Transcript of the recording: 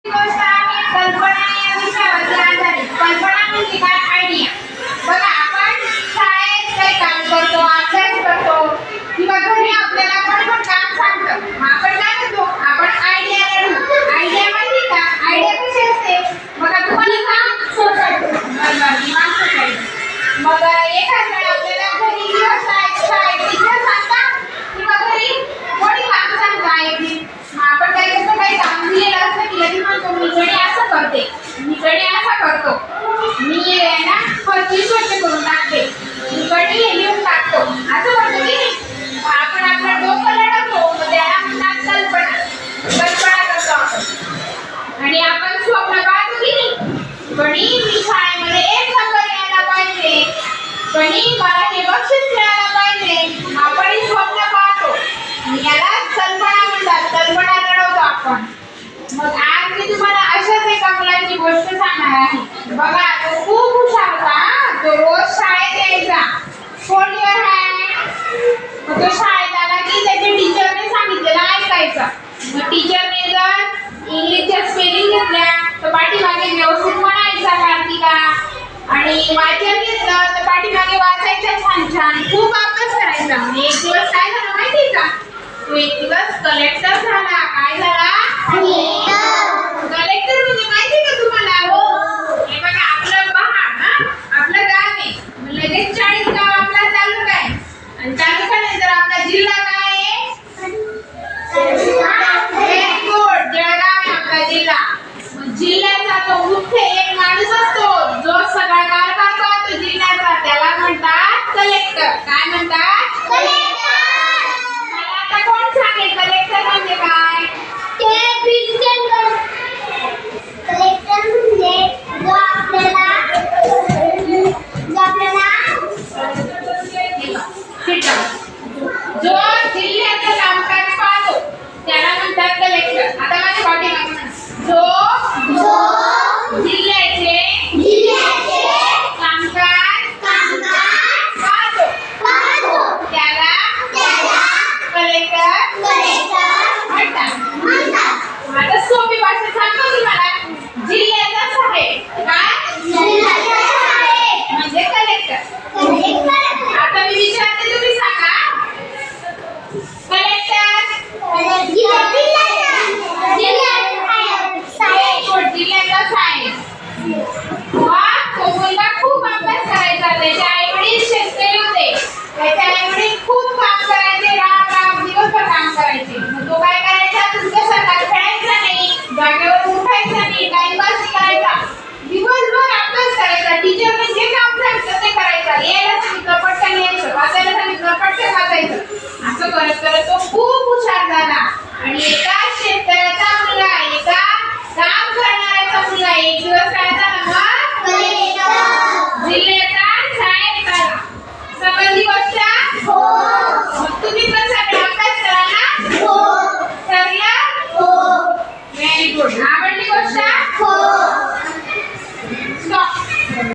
गोष्ट आहे कल्पना या विषयावरती आधारित. कल्पना म्हणजे काय? आयडिया. बघा आपण शाळेत काही काम करतो, अभ्यास करतो किंवा घरी आपल्याला कोणी पण काम सांगतं. मग आपण काय करतो? आपण आयडिया काढतो. आयडिया माहिती का? आयडिया कशी असते? बघा तुम्हाला सांग सोसायटी. मग एखाद्या वेळेला आपल्याला घरी किंवा शाळेत टीचर सांगतात किंवा घरी कोणी काम सांगतं आईने. मग आपण काय करतो? काही काम दिलेलं असतं की लगेच म्हणतो मी गडी असं करते, मी गडी असा करतो, मी ना फरशी स्वच्छ करून टाकते, मी गडी लिहून टाकतो असं म्हणतो की नाही. आपण आपलं डोकं लढवतो मग त्याला म्हणतात कल्पना. कल्पना करतो आपण. आणि आपण स्वप्न पाहतो की नाही. गडी मी शाळेमध्ये एक नंबर यायला पाहिजे, गडी मला हे बक्षीस मिळायला पाहिजे. आपण स्वप्न पाहतो. याला कल्पना म्हणतात. कल्पना लढवतो आपण. मग आज मी तुम्हाला अशाच एका मुलाची गोष्ट सांगणार आहे. बघा तो खूप हुशार होता. तो रोज शाळेत यायचा. कोण आहे? मग तो शाळेत आला की त्याच्या टीचरने सांगितलेलं ऐकायचं. मग टीचरने जर इंग्लिशच्या स्पेलिंग घेतल्या तर पाठीमागे व्यवस्थित म्हणायचा कार्तिका. आणि वाचन घेतलं तर पाठीमागे वाचायचं छान छान. खूप अभ्यास करायचा. एक दिवस काय झालं माहिती का? तो एक दिवस कलेक्टर झाला. काय झाला? कलेक्टर म्हणजे माहिती का तुम्हाला? हे बघा आपलं पहाड, आपलं गाव आहे. लगेच 40 गाव आपला तालुका आहे. आणि तालुक्यानंतर आपला जिल्हा काय आहे? Very good. जळगाव आहे आपला जिल्हा. जिल्ह्याचा तो मुख्य एक माणूस असतो जो सगळा कारभार पाहतो जिल्ह्याचा. त्याला म्हणतात कलेक्टर. काय म्हणतात? कलेक्टर. मला आता कोण सांगेल कलेक्टर म्हणजे काय? कलेक्टर म्हणजे जो आपल्याला जो जिल्ह्याचं कामकाज पाहतो त्याला म्हणतात कलेक्टर. आता माझ्या पाठीमागे म्हणा. जो जिल्ह्याचे कामकाज पाहतो त्याला कलेक्टर म्हणतात. आता सोपी भाषा सांगतो तुम्हाला. जिल्ह्याचाच आहे काय? म्हणजे कलेक्टर. आता मी विचारते तुम्ही सांगा. कलेक्टर जिल्ह्याचा साहेब. तो मुलगा खूप अभ्यास करायचा. त्याच्या आईवडील शेतकरी होते. त्याच्या आईवडील खूप काम करायचे. राम दिवसभर काम करायचे. मग तो काय करायचा? तुमच्यासारखा खेळायचा नाही, जागेवर उठायचा नाही, टाइमपास करायचा. दिवसभर अभ्यास करायचा. टीचरने जे काम सांगितलं ते करायचा. यायला सांगितलं पटकन यायचं, वाचायला सांगितलं पटकन वाचायचं. असं करत करत तो खूप हुशार झाला. आणि एका शेतकऱ्याचा मुलगा, एका काम करणाऱ्याचा मुलगा एक दिवस काय